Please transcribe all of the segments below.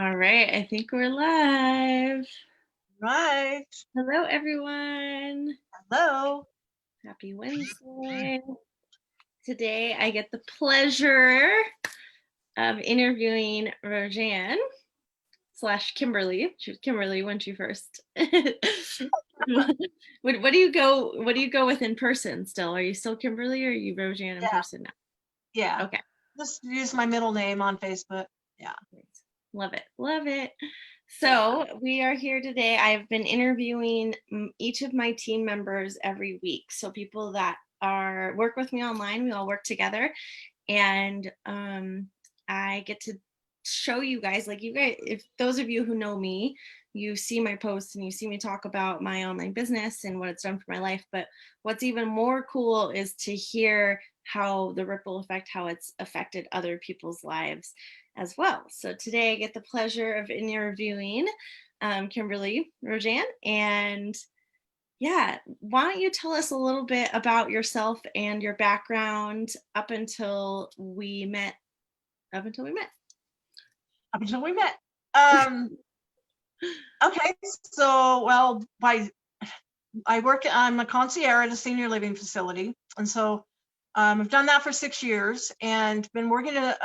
All right, I think we're live. Right. Hello, everyone. Hello. Happy Wednesday. Today, I get the pleasure of interviewing Rojann slash Kimberly. She was Kimberly when she first. What do you go? What do you go with in person? Still, are you still Kimberly, or are you Rojann in Yeah. person now? Yeah. Okay. Just use my middle name on Facebook. Yeah. Great. Love it. Love it. Yeah. So we are here today. I've been interviewing each of my team members every week. So people that are work with me online, we all work together, and I get to show you guys, like you guys, if those of you who know me, you see my posts and you see me talk about my online business and what it's done for my life. But what's even more cool is to hear how the ripple effect, how it's affected other people's lives as well. So today I get the pleasure of interviewing Kimberly Rojann. And yeah, why don't you tell us a little bit about yourself and your background up until we met? Up until we met. Up until we met. Um, okay. So, well, I'm a concierge at a senior living facility. And so I've done that for 6 years and been working at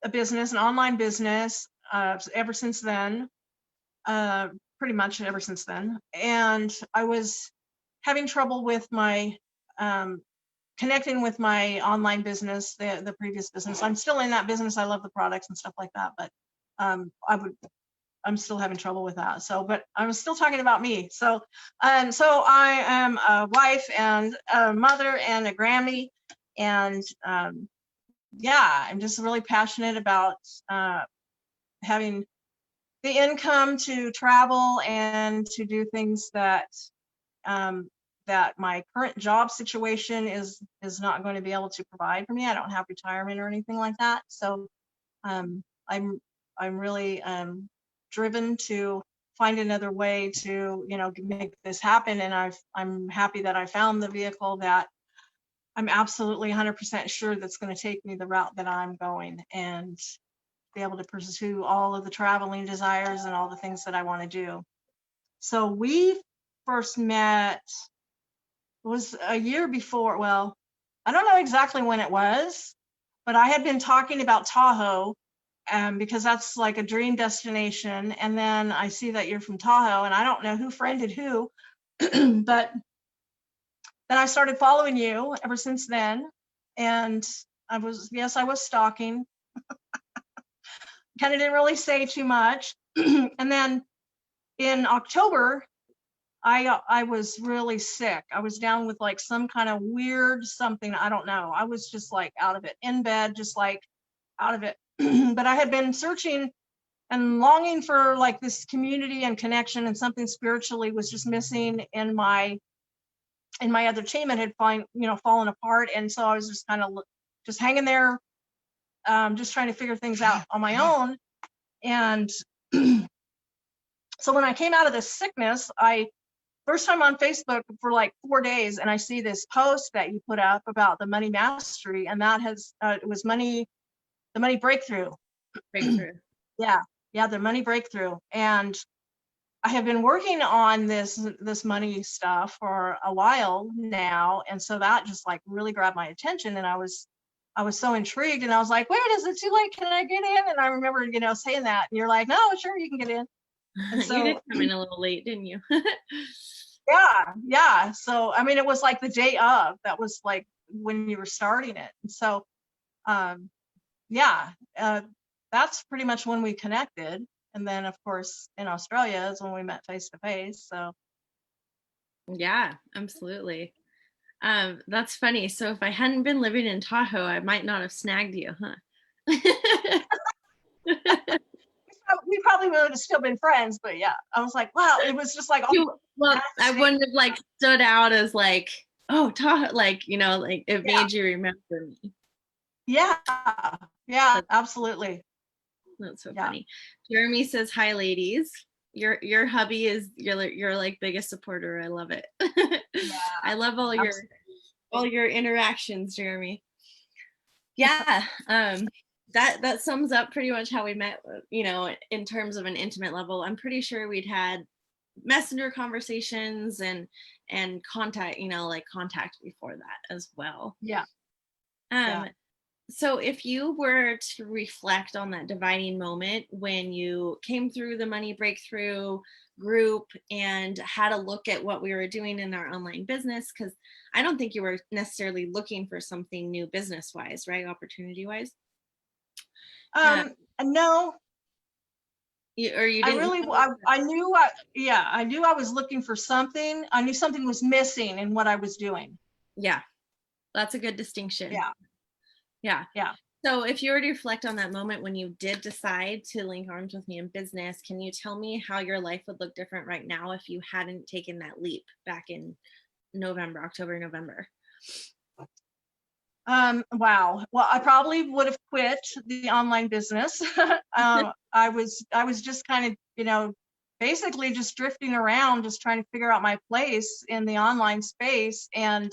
a business, an online business, ever since then, pretty much ever since then. And I was having trouble with my connecting with my online business, the previous business. I'm still in that business. I love the products and stuff like that, but I'm still having trouble with that. So, but I'm still talking about me. So I am a wife and a mother and a Grammy, and yeah, I'm just really passionate about having the income to travel and to do things that that my current job situation is not going to be able to provide for me. I don't have retirement or anything like that. So I'm really driven to find another way to make this happen. And I'm happy that I found the vehicle that I'm absolutely 100% sure that's going to take me the route that I'm going and be able to pursue all of the traveling desires and all the things that I want to do. So we first met was a year before. Well, I don't know exactly when it was, but I had been talking about Tahoe because that's like a dream destination. And then I see that you're from Tahoe, and I don't know who friended who, but then I started following you ever since then. And I was stalking. Kind of didn't really say too much. And then in October, I was really sick. I was down with like some kind of weird something. I don't know. I was just like out of it, in bed, just like out of it. But I had been searching and longing for like this community and connection, and something spiritually was just missing in my other team. It had fallen apart. And so I was just kind of just hanging there, just trying to figure things out on my own. And so when I came out of this sickness, first time on Facebook for like 4 days, and I see this post that you put up about the money mastery, and that has it was the money breakthrough. Breakthrough. Yeah, the money breakthrough. And I have been working on this money stuff for a while now, and so that just like really grabbed my attention, and I was so intrigued, and I was like, wait, is it too late? Can I get in? And I remember saying that, and you're like, no, sure, you can get in. And so you did come in a little late, didn't you? yeah. So I mean, it was like the day of. That was like when you were starting it. And so yeah, that's pretty much when we connected. And then of course in Australia is when we met face to face. So Yeah, absolutely. That's funny. So if I hadn't been living in Tahoe, I might not have snagged you, huh? we probably would have still been friends, but yeah, I was like, wow, it was just like, well, I wouldn't have like stood out as like, oh, Tahoe, like, like it made you remember me. Yeah, absolutely. That's so funny. Jeremy says, hi, ladies. Your hubby is your like biggest supporter. I love it. Yeah, I love all your interactions, Jeremy. Yeah. that sums up pretty much how we met, you know, in terms of an intimate level. I'm pretty sure we'd had messenger conversations and contact, you know, like contact before that as well. Yeah. Um, Yeah. so if you were to reflect on that dividing moment when you came through the money breakthrough group and had a look at what we were doing in our online business, because I don't think you were necessarily looking for something new business wise, right? Opportunity wise. Uh, No, or you I didn't really, know. I knew, yeah, I knew I was looking for something. I knew something was missing in what I was doing. Yeah, that's a good distinction. Yeah. Yeah. Yeah. So if you were to reflect on that moment when you did decide to link arms with me in business, can you tell me how your life would look different right now if you hadn't taken that leap back in November, October, November? Wow. Well, I probably would have quit the online business. I was just kind of, basically just drifting around, just trying to figure out my place in the online space, and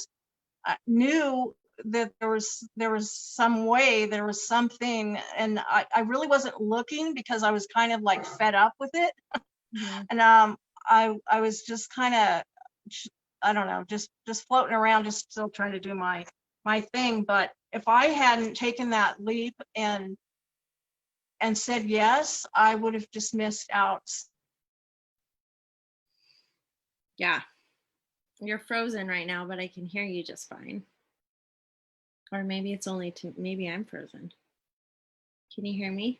I knew that there was some way, there was something, and I really wasn't looking because I was kind of like fed up with it. Mhm. And I was just kind of, I don't know, just floating around, just still trying to do my thing. But if I hadn't taken that leap and said yes, I would have just missed out. Yeah, you're frozen right now, but I can hear you just fine. Or maybe it's only to, maybe I'm frozen. Can you hear me?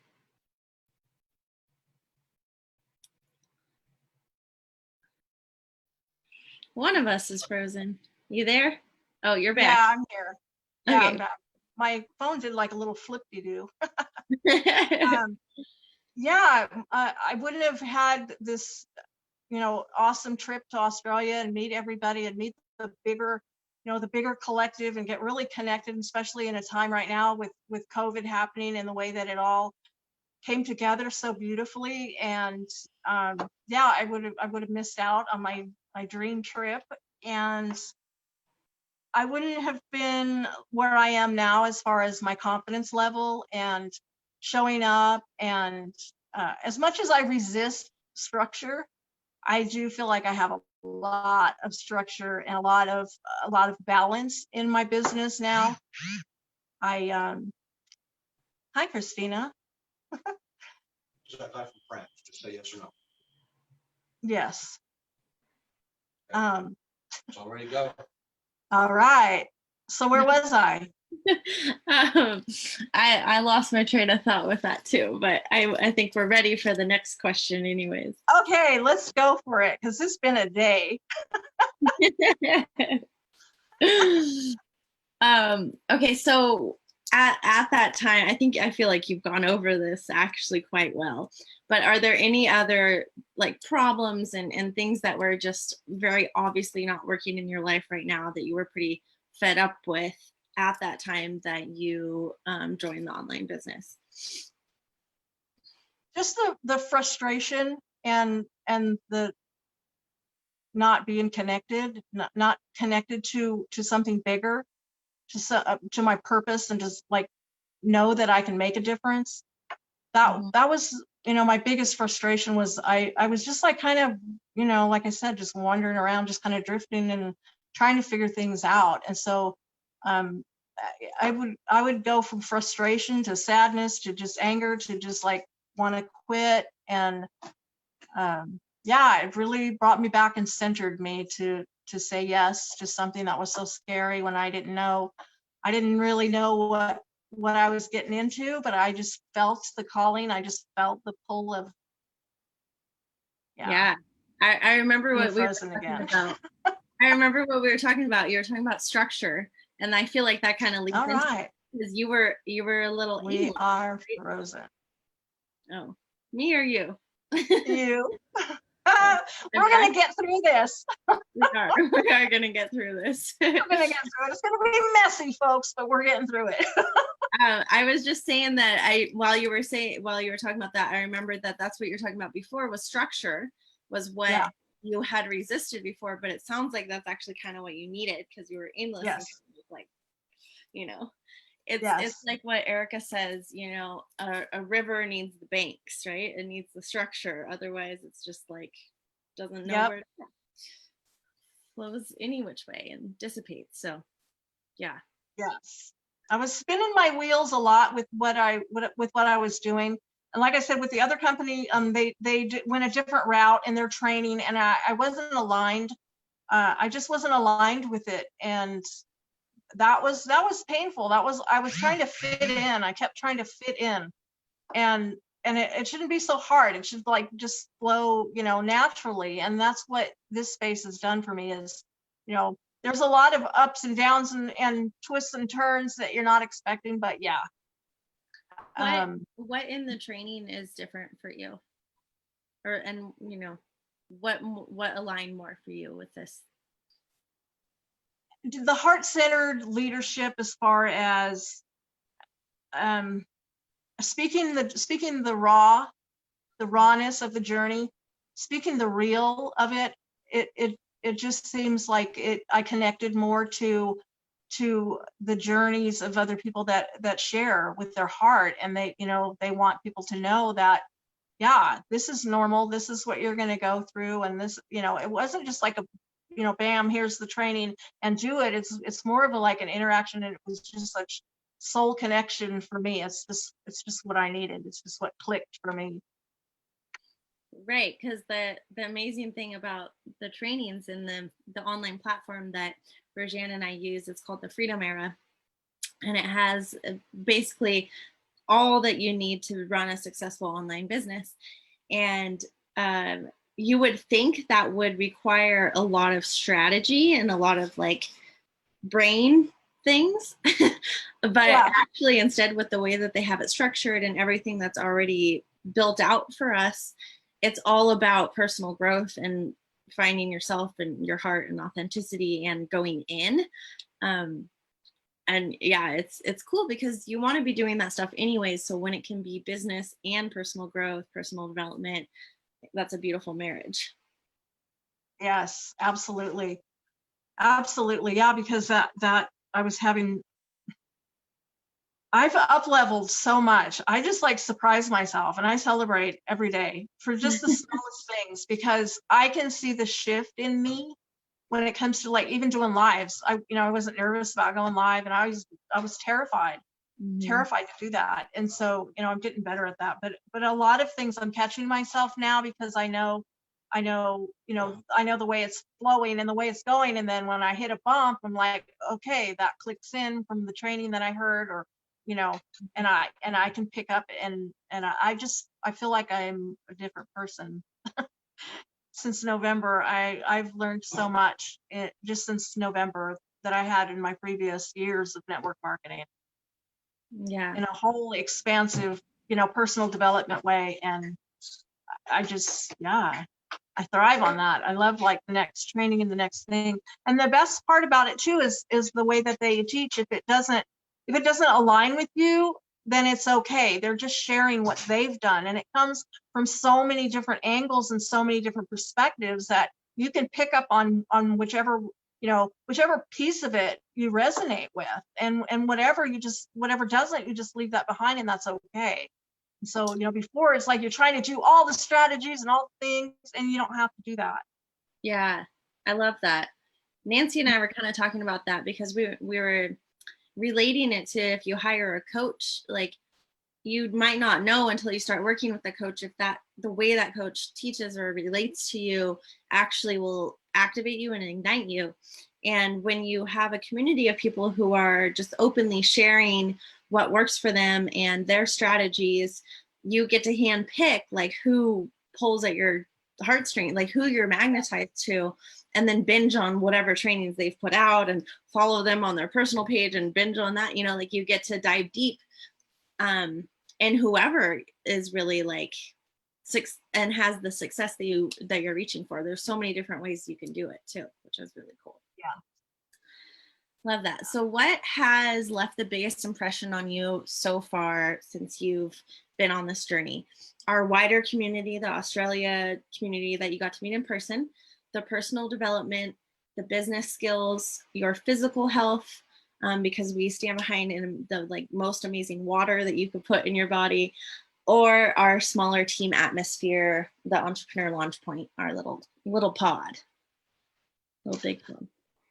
One of us is frozen. You there? Oh, you're back. Yeah, I'm here. Yeah, I'm Okay. back. My phone did like a little flip-de-doo. Um, yeah, I wouldn't have had this, awesome trip to Australia and meet everybody and meet the bigger, the bigger collective, and get really connected, especially in a time right now with COVID happening and the way that it all came together so beautifully. And yeah, I would have missed out on my dream trip, and I wouldn't have been where I am now as far as my confidence level and showing up. And as much as I resist structure, I do feel like I have a lot of structure and a lot of balance in my business now. I Hi Christina. Is that guy from France? Just say yes or no. Yes. It's all ready to go. All right. So where was I? I lost my train of thought with that too, but I think we're ready for the next question anyways. Okay, let's go for it, because it's been a day. Okay, so at that time, I feel like you've gone over this actually quite well, but are there any other like problems and things that were just very obviously not working in your life right now that you were pretty fed up with at that time that you joined the online business? Just the frustration and the not being connected, not connected to something bigger, to my purpose, and just like know that I can make a difference. That was, my biggest frustration was I was just like kind of, like I said, just wandering around, just kind of drifting and trying to figure things out. And so um I would go from frustration to sadness to just anger to just like want to quit. And yeah, it really brought me back and centered me to say yes to something that was so scary when I didn't really know what I was getting into, but I just felt the calling. I just felt the pull of, Yeah, I remember being what we were frozen talking again. about. I remember what we were talking about. You were talking about structure, and I feel like that kind of leads All into right, because you were a little we aimless, are right? frozen. Oh, me or you? You. Okay, I'm We're back. gonna get through this. We are. We are gonna get through this. We're gonna get through it. It's gonna be messy, folks, but we're getting through it. I was just saying that while you were talking about that, I remembered that that's what you're talking about before was structure, was what Yeah. you had resisted before, but it sounds like that's actually kind of what you needed because you were aimless and Yes. kind of like, you know. it's Yes. like what Erica says, you know, a river needs the banks, right? It needs the structure. Otherwise it's just like doesn't know Yep. where to go. Flows any which way and dissipates. So yeah. Yes. I was spinning my wheels a lot with what I was doing. And like I said, with the other company, went a different route in their training, and I wasn't aligned. I just wasn't aligned with it. And that was painful. I was trying to fit in. I kept trying to fit in. And it shouldn't be so hard. It should like just flow, you know, naturally. And that's what this space has done for me is, you know, there's a lot of ups and downs and twists and turns that you're not expecting, but yeah. What in the training is different for you? Or, and you know, what aligned more for you with this? The heart-centered leadership, as far as speaking the rawness of the journey, speaking the real of it, it just seems like I connected more to the journeys of other people that share with their heart, and they, you know, they want people to know that, yeah, this is normal, this is what you're going to go through, and this, you know, it wasn't just like a, you know, bam, here's the training and do it. It's more of a like an interaction, and it was just such soul connection for me. It's just what I needed. It's just what clicked for me. Right, because the amazing thing about the trainings and the online platform that Rojann and I use, it's called the Freedom Era, and it has basically all that you need to run a successful online business. And you would think that would require a lot of strategy and a lot of like brain things, but Yeah. actually instead, with the way that they have it structured and everything that's already built out for us, it's all about personal growth and finding yourself and your heart and authenticity and going in. And yeah, it's cool because you want to be doing that stuff anyways. So when it can be business and personal growth, personal development, that's a beautiful marriage. Yes, absolutely. Absolutely. Yeah, because that I've up leveled so much. I just like surprise myself, and I celebrate every day for just the smallest things, because I can see the shift in me when it comes to like even doing lives. I wasn't nervous about going live, and I was terrified to do that. And so, I'm getting better at that, but a lot of things I'm catching myself now, because I know the way it's flowing and the way it's going. And then when I hit a bump, I'm like, okay, that clicks in from the training that I heard, or, and I can pick up, and I feel like I'm a different person. Since November, I've learned so much just since November that I had in my previous years of network marketing. Yeah. In a whole expansive, personal development way. And I just, yeah, I thrive on that. I love like the next training and the next thing. And the best part about it too is the way that they teach. If it doesn't align with you, then it's okay. They're just sharing what they've done. And it comes from so many different angles and so many different perspectives that you can pick up on whichever piece of it you resonate with, and whatever doesn't, you just leave that behind, and that's okay. And so, before it's like you're trying to do all the strategies and all the things, and you don't have to do that. Yeah, I love that. Nancy and I were kind of talking about that because we were relating it to, if you hire a coach, like you might not know until you start working with the coach if that the way that coach teaches or relates to you actually will activate you and ignite you. And when you have a community of people who are just openly sharing what works for them and their strategies, you get to handpick like who pulls at your heartstring, like who you're magnetized to, and then binge on whatever trainings they've put out and follow them on their personal page and binge on that. Like you get to dive deep. And whoever is really like and has the success that you're reaching for. There's so many different ways you can do it too, which is really cool. Yeah. Love that. So what has left the biggest impression on you so far since you've been on this journey? Our wider community, the Australia community that you got to meet in person, the personal development, the business skills, your physical health, because we stand behind in the like most amazing water that you could put in your body, or our smaller team atmosphere, the Entrepreneur Launch Point, our little pod, little big one.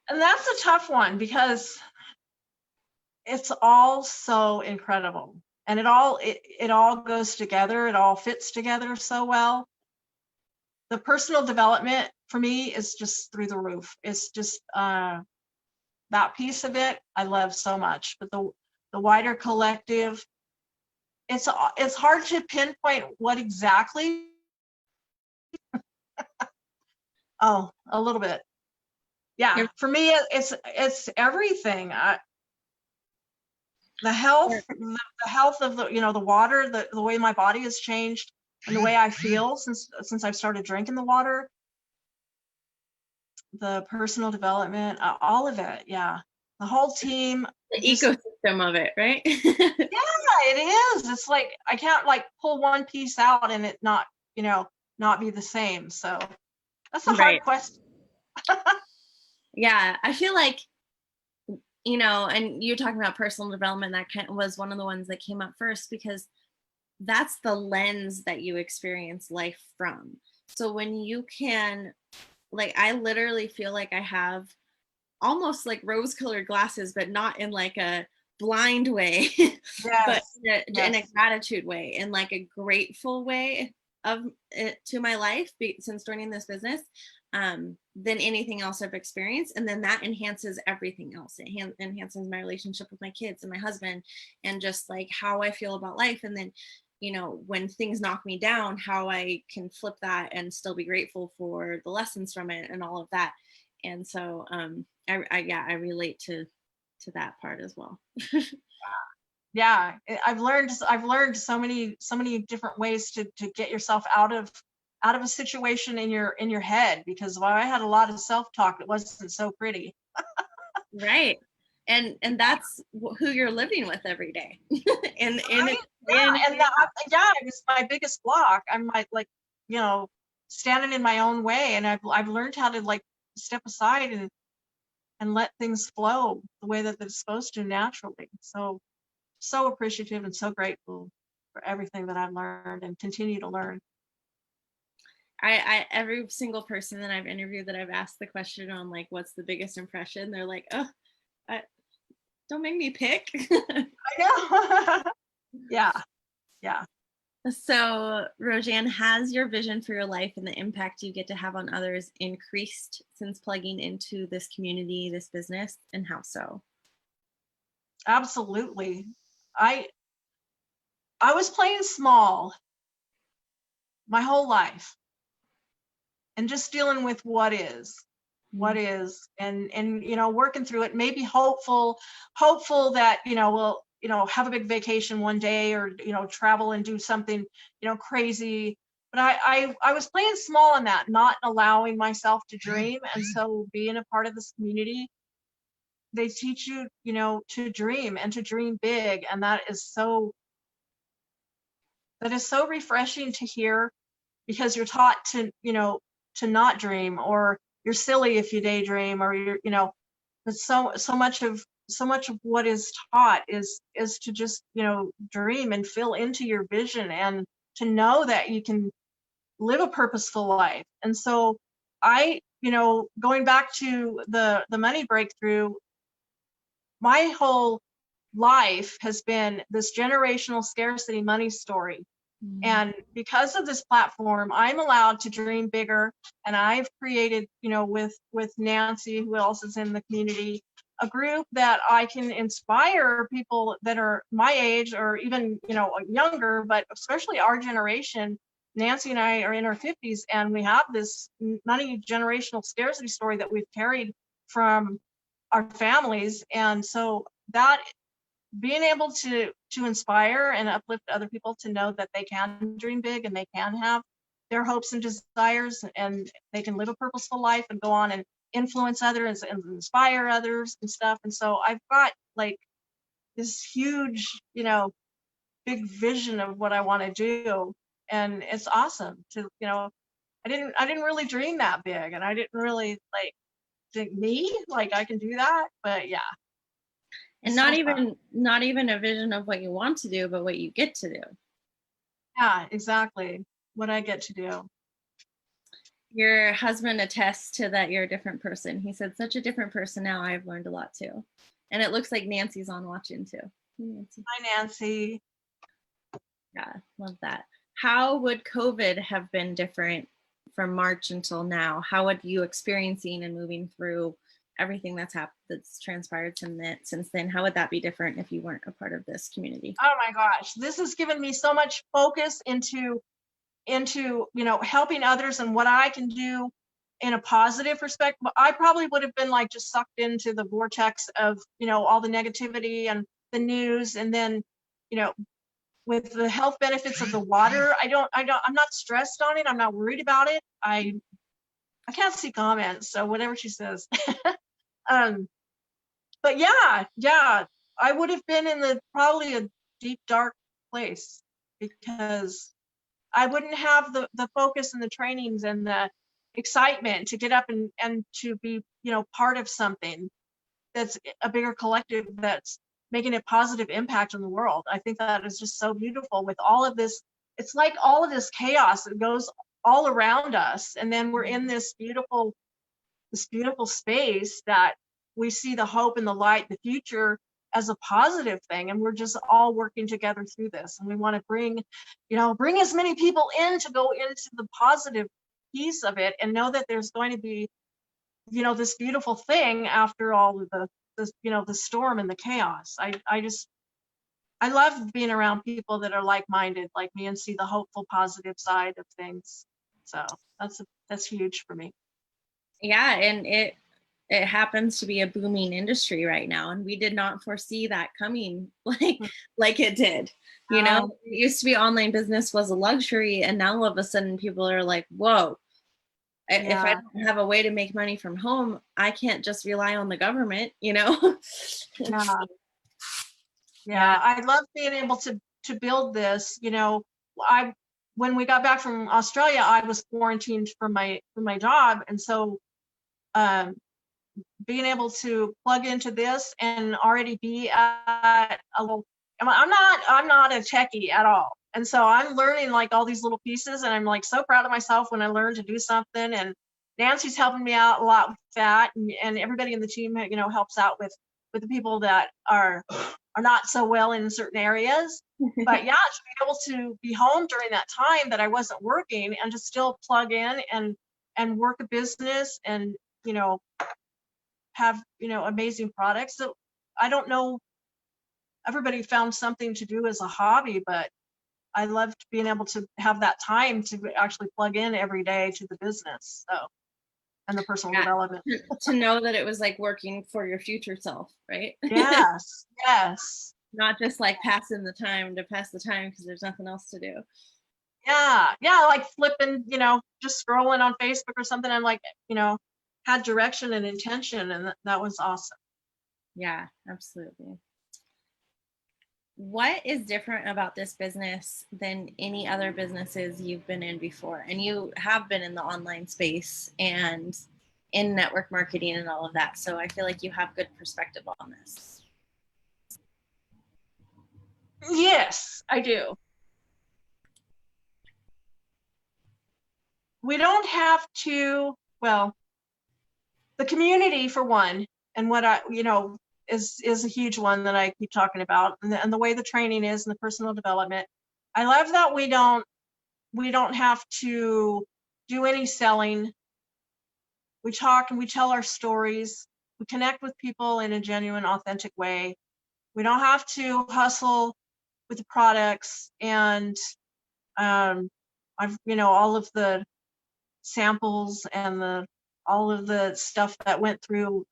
And that's a tough one because it's all so incredible, and it all goes together. It all fits together so well. The personal development for me is just through the roof. It's just that piece of it I love so much. But the wider collective, it's hard to pinpoint what exactly. Oh, a little bit. Yeah, for me, it's everything. The health of the water, the way my body has changed, and the way I feel since I've started drinking the water, the personal development, all of it. Yeah, the whole team. The ecosystem of it, right? Yeah, it is. It's like I can't like pull one piece out and it not be the same. So that's a hard question. Yeah, I feel like, and you're talking about personal development, that kind of was one of the ones that came up first, because that's the lens that you experience life from. So when you can, like, I literally feel like I have almost like rose-colored glasses, but not in like a blind way, but in a gratitude way, in like a grateful way of it to my life since joining this business, than anything else I've experienced. And then that enhances everything else. It enhances my relationship with my kids and my husband, and just like how I feel about life. And then, when things knock me down, how I can flip that and still be grateful for the lessons from it and all of that. And so I relate to that part as well. Yeah, I've learned so many different ways to get yourself out of a situation in your head, because I had a lot of self-talk that wasn't so pretty. Right. And that's who you're living with every day. and it was my biggest block. I'm like standing in my own way, and I've learned how to like step aside and let things flow the way that they're supposed to naturally. So appreciative and so grateful for everything that I've learned and continue to learn. I every single person that I've interviewed that I've asked the question on, like, what's the biggest impression, they're like, oh, don't make me pick. I know. Yeah. So, Rojann, has your vision for your life and the impact you get to have on others increased since plugging into this community, this business, and how so? Absolutely. I was playing small my whole life and just dealing with what is, and working through it, maybe hopeful that we'll have a big vacation one day, or travel and do something crazy. But I was playing small in that, not allowing myself to dream. And so being a part of this community, they teach you to dream and to dream big, and that is so refreshing to hear, because you're taught to not dream, or you're silly if you daydream, or but so much of what is taught is to just dream and fill into your vision, and to know that you can live a purposeful life. And so I going back to the money breakthrough, my whole life has been this generational scarcity money story. And because of this platform, I'm allowed to dream bigger. And I've created, with Nancy, who else is in the community, a group that I can inspire people that are my age, or even, younger, but especially our generation. Nancy and I are in our 50s, and we have this money generational scarcity story that we've carried from our families. And so that, being able to inspire and uplift other people to know that they can dream big, and they can have their hopes and desires, and they can live a purposeful life and go on and influence others and inspire others and stuff. And so I've got like this huge, big vision of what I want to do. And it's awesome to, I didn't really dream that big, and I didn't really like think me, like I can do that. But yeah. And So fun. not even a vision of what you want to do, but what you get to do. Yeah, exactly. What I get to do. Your husband attests to that you're a different person. He said, such a different person now. I've learned a lot too. And it looks like Nancy's on watching too. Nancy. Hi, Nancy. Yeah, love that. How would COVID have been different from March until now? How would you experiencing and moving through everything that's transpired since then? How would that be different if you weren't a part of this community? Oh my gosh, this has given me so much focus into helping others and what I can do in a positive perspective. I probably would have been like just sucked into the vortex of all the negativity and the news, and then with the health benefits of the water, I'm not stressed on it. I'm not worried about it. I can't see comments, so whatever she says. But yeah, I would have been in probably a deep, dark place, because I wouldn't have the focus and the trainings and the excitement to get up and to be, part of something that's a bigger collective that's making a positive impact on the world. I think that is just so beautiful with all of this. It's like all of this chaos that goes all around us, and then we're in this beautiful space that we see the hope and the light, the future as a positive thing, and we're just all working together through this. And we want to bring as many people in to go into the positive piece of it, and know that there's going to be this beautiful thing after all of the storm and the chaos. I love being around people that are like-minded like me and see the hopeful, positive side of things. So that's huge for me. Yeah, and it happens to be a booming industry right now, and we did not foresee that coming like it did. It used to be online business was a luxury, and now all of a sudden people are like, whoa, if I don't have a way to make money from home, I can't just rely on the government. Yeah. I love being able to build this. When we got back from Australia, I was quarantined from my job, and so being able to plug into this and already be at a little, I'm not a techie at all, and so I'm learning like all these little pieces, and I'm like so proud of myself when I learn to do something. And Nancy's helping me out a lot with that, and everybody in the team helps out with the people that are not so well in certain areas. But yeah, to be able to be home during that time that I wasn't working, and to still plug in and work a business, and have amazing products. So I don't know, everybody found something to do as a hobby, but I loved being able to have that time to actually plug in every day to the business, and the personal development. To know that it was like working for your future self, right? Yes. Not just like passing the time to pass the time because there's nothing else to do. Yeah, like flipping, just scrolling on Facebook or something. I'm like, had direction and intention, and that was awesome. Yeah, absolutely. What is different about this business than any other businesses you've been in before? And you have been in the online space and in network marketing and all of that. So I feel like you have good perspective on this. Yes, I do. We don't have to, well, the community for one, and what is a huge one that I keep talking about, and the way the training is and the personal development. I love that we don't have to do any selling. We talk and we tell our stories. We connect with people in a genuine, authentic way. We don't have to hustle with the products, and all of the samples and all of the stuff that went through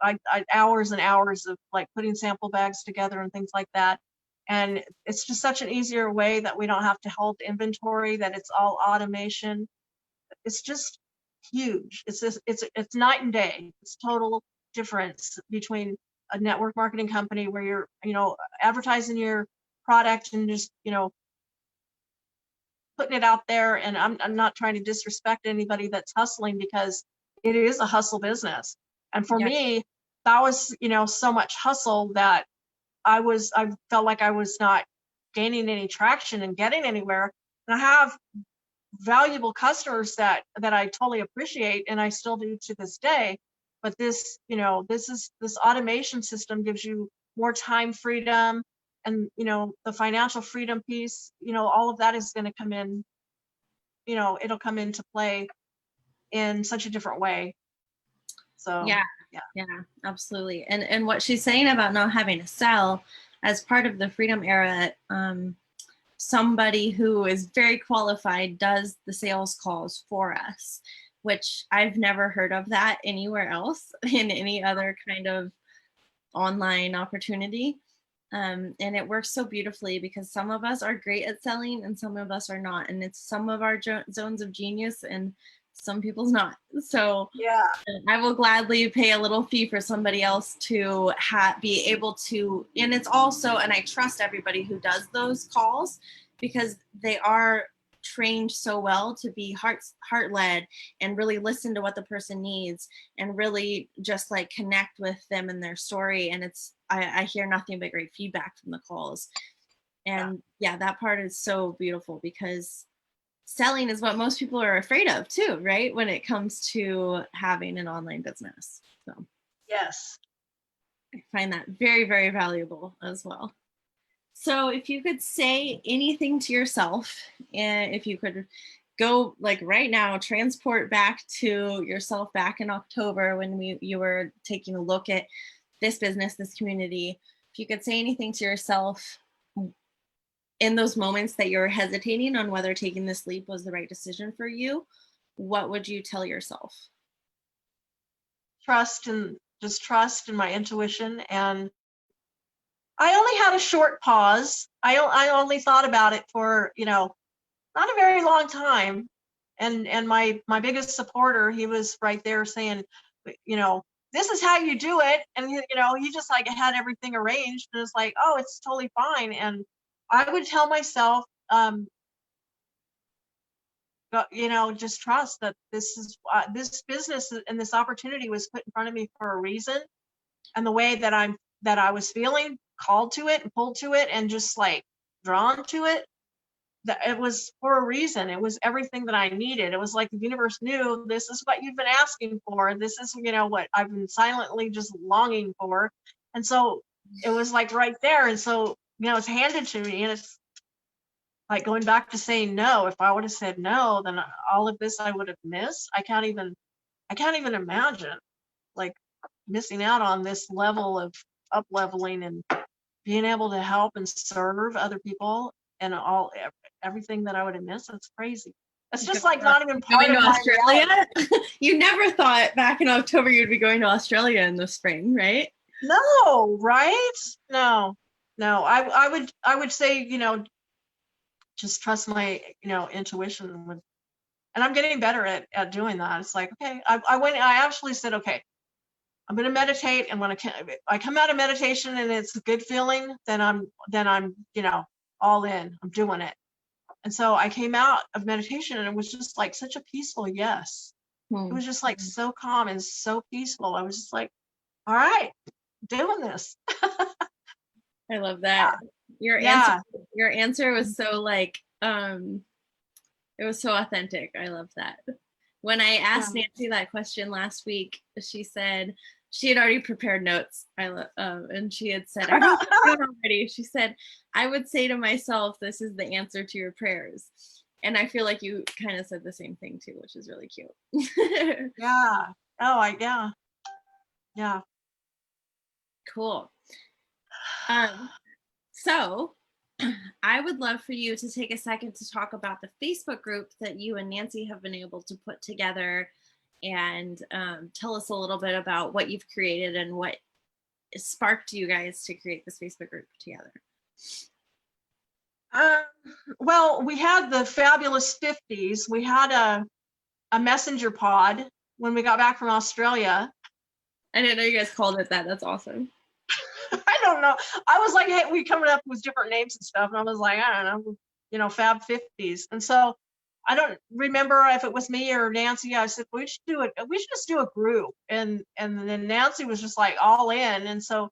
hours and hours of like putting sample bags together and things like that. And it's just such an easier way that we don't have to hold inventory, that it's all automation. It's just huge. It's night and day. It's total difference between a network marketing company where you're advertising your product and just putting it out there. And I'm not trying to disrespect anybody that's hustling, because it is a hustle business. And for me, that was so much hustle that I felt like I was not gaining any traction and getting anywhere. And I have valuable customers that I totally appreciate, and I still do to this day. But this, this automation system gives you more time freedom, and the financial freedom piece, all of that is going to come in. It'll come into play in such a different way. So Yeah, absolutely. And what she's saying about not having to sell as part of the freedom era, somebody who is very qualified does the sales calls for us, which I've never heard of that anywhere else in any other kind of online opportunity. And it works so beautifully because some of us are great at selling and some of us are not. And it's some of our zones of genius and some people's not. So yeah, I will gladly pay a little fee for somebody else to be able to, and it's also, and I trust everybody who does those calls because they are trained so well to be heart-led and really listen to what the person needs and really just like connect with them and their story. And I hear nothing but great feedback from the calls. And yeah, that part is so beautiful because selling is what most people are afraid of too, right? When it comes to having an online business. So yes. I find that very, very valuable as well. So if you could say anything to yourself, and if you could go like right now, transport back to yourself back in October when you were taking a look at this business, this community, if you could say anything to yourself in those moments that you're hesitating on whether taking this leap was the right decision for you, what would you tell yourself? Trust in my intuition. And I only had a short pause. I only thought about it for, not a very long time. And my biggest supporter, he was right there saying, this is how you do it. And, he just like had everything arranged and it's like, oh, it's totally fine. And I would tell myself, just trust that this business and this opportunity was put in front of me for a reason. And the way that I was feeling called to it and pulled to it and just like drawn to it, that it was for a reason. It was everything that I needed. It was like the universe knew this is what you've been asking for. This is, what I've been silently just longing for. And so it was like right there. And so, it's handed to me, and it's like going back to saying no. If I would have said no, then all of this I would have missed. I can't even imagine like missing out on this level of up leveling and being able to help and serve other people and everything that I would have missed. That's crazy. It's just like not even part going of to my Australia. You never thought back in October you'd be going to Australia in the spring, right? No, right? No. I would say, just trust my, intuition with, and I'm getting better at doing that. It's like, okay, I actually said, okay, I'm going to meditate. And when I come out of meditation and it's a good feeling, then I'm, all in, I'm doing it. And so I came out of meditation and it was just like such a peaceful yes. It was just like so calm and so peaceful. I was just like, all right, doing this. I love that. Yeah. Your answer was so like, it was so authentic. I love that. When I asked Nancy that question last week, she said she had already prepared notes. And she had said, I wrote it down already. She said, I would say to myself, this is the answer to your prayers. And I feel like you kind of said the same thing too, which is really cute. Yeah. Oh, yeah. Cool. So I would love for you to take a second to talk about the Facebook group that you and Nancy have been able to put together and tell us a little bit about what you've created and what sparked you guys to create this Facebook group together. Well, we had the fabulous 50s. We had a messenger pod when we got back from Australia. I didn't know you guys called it that. That's awesome. I don't know. I was like, hey, we coming up with different names and stuff. And I was like, I don't know, Fab 50s. And so I don't remember if it was me or Nancy. I said, we should just do a group. And then Nancy was just like all in. And so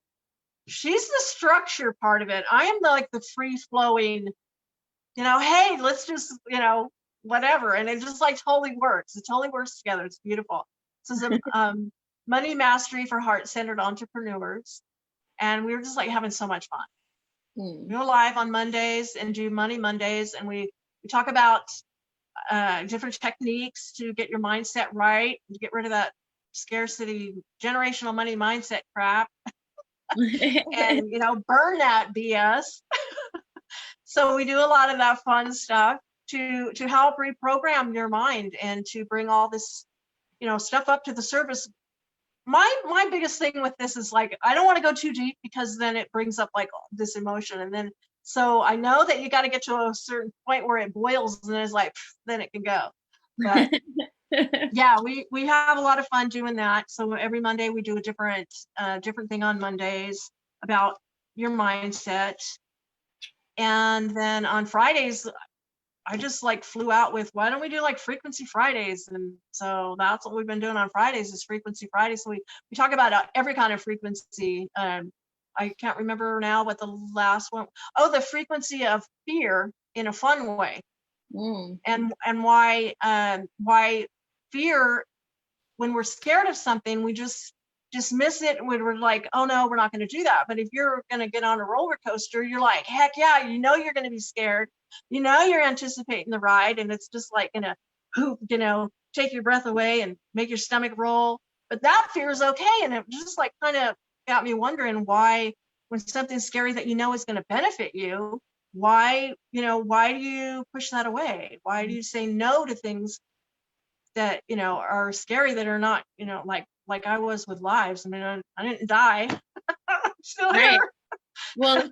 She's the structure part of it. I am like the free flowing, hey, let's just, whatever. And it just like totally works. It totally works together. It's beautiful. This is a money mastery for heart-centered entrepreneurs. And we were just like having so much fun. We go live on Mondays and do Money Mondays. And we talk about different techniques to get your mindset right, to get rid of that scarcity, generational money mindset crap. And burn that BS. So we do a lot of that fun stuff to help reprogram your mind and to bring all this stuff up to the surface. My biggest thing with this is like, I don't want to go too deep because then it brings up like this emotion, and then so I know that you got to get to a certain point where it boils and then it's like then it can go. But yeah, we have a lot of fun doing that. So every Monday we do a different thing on Mondays about your mindset. And then on Fridays, I just like flew out with, why don't we do like Frequency Fridays? And so that's what we've been doing on Fridays is Frequency Fridays. So we talk about every kind of frequency. I can't remember now what the last one, the frequency of fear in a fun way. And why fear, when we're scared of something, we just dismiss it and we're like, oh no, we're not going to do that. But if you're going to get on a roller coaster, you're like, heck yeah, you're going to be scared, you're anticipating the ride, and it's just like gonna take your breath away and make your stomach roll. But that fear is okay. And it just like kind of got me wondering why, when something's scary that is going to benefit you, why do you push that away? Why do you say no to things that are scary, that are not like I was with lives? I mean, I didn't die. I'm still here. Well,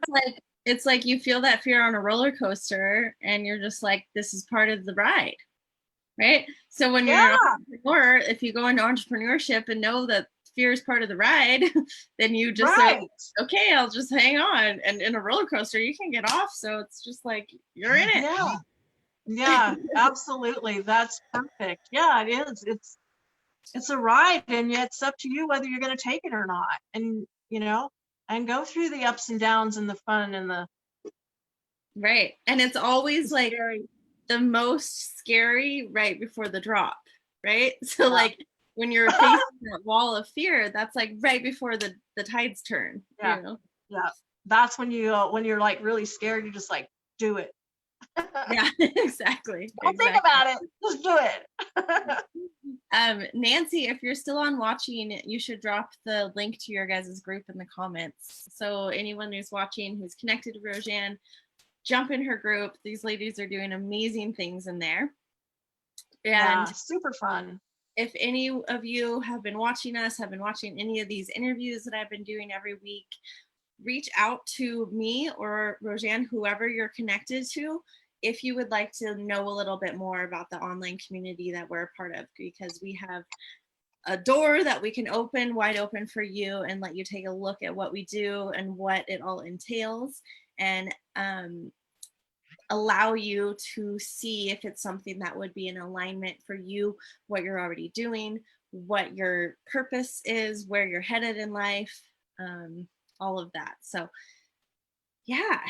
it's like you feel that fear on a roller coaster and you're just like, this is part of the ride, right? So when you're an entrepreneur, if you go into entrepreneurship and know that fear is part of the ride, then you just say, okay, I'll just hang on. And in a roller coaster, you can get off. So it's just like, you're in it. Yeah, absolutely. That's perfect. Yeah, it is. It's a ride, and yet it's up to you whether you're going to take it or not. And, and go through the ups and downs and the fun and the. Right. And it's always like the most scary right before the drop, right? So like when you're facing that wall of fear, that's like right before the tides turn. Yeah. Yeah. That's when you're like really scared, you just like do it. Yeah, exactly. Don't think about it. Just do it. Nancy, if you're still on watching, you should drop the link to your guys' group in the comments. So anyone who's watching, who's connected to Rojann, jump in her group. These ladies are doing amazing things in there. And super fun. If any of you have been watching any of these interviews that I've been doing every week, reach out to me or Rojann, whoever you're connected to, if you would like to know a little bit more about the online community that we're a part of, because we have a door that we can open wide open for you and let you take a look at what we do and what it all entails, and allow you to see if it's something that would be in alignment for you, what you're already doing, what your purpose is, where you're headed in life, all of that. So yeah,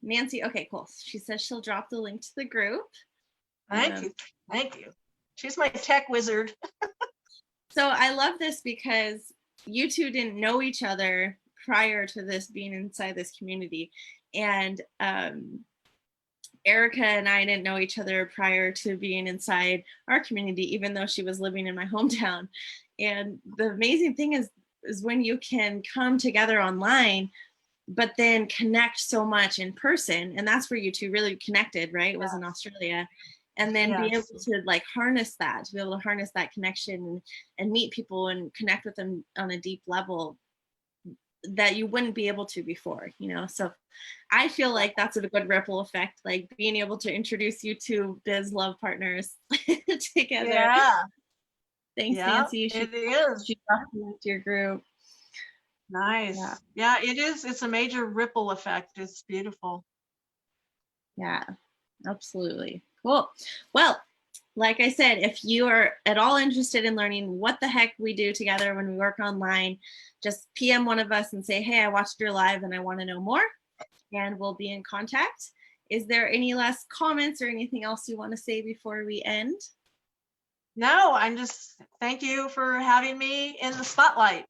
Nancy, okay, cool. She says she'll drop the link to the group. Thank you. She's my tech wizard. So I love this because you two didn't know each other prior to this being inside this community. And Erica and I didn't know each other prior to being inside our community, even though she was living in my hometown. And the amazing thing is when you can come together online, but then connect so much in person. And that's where you two really connected, right? It was in Australia. And then be able to like harness that, to be able to harness that connection and meet people and connect with them on a deep level that you wouldn't be able to before, So I feel like that's a good ripple effect, like being able to introduce you to biz love partners together. Yeah. Thanks, Nancy. It is. She brought you to your group. Nice. Yeah, it is. It's a major ripple effect. It's beautiful. Yeah, absolutely. Cool. Well, like I said, if you are at all interested in learning what the heck we do together when we work online, just PM one of us and say, hey, I watched your live and I want to know more, and we'll be in contact. Is there any last comments or anything else you want to say before we end? No, I'm just, thank you for having me in the spotlight.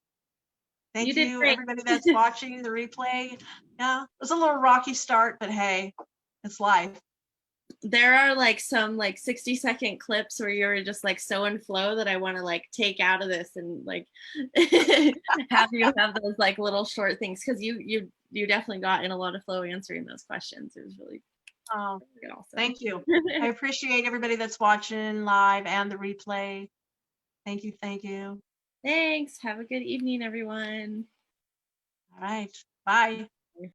Thank You did you, great. everybody that's watching the replay. Yeah, it was a little rocky start, but hey, it's life. There are like some like 60-second clips where you're just like so in flow that I want to like take out of this and like have you have those like little short things, because you definitely got in a lot of flow answering those questions. It was really Oh, awesome. thank you. I appreciate everybody that's watching live and the replay. Thank you. Thank you. Thanks. Have a good evening, everyone. All right. Bye.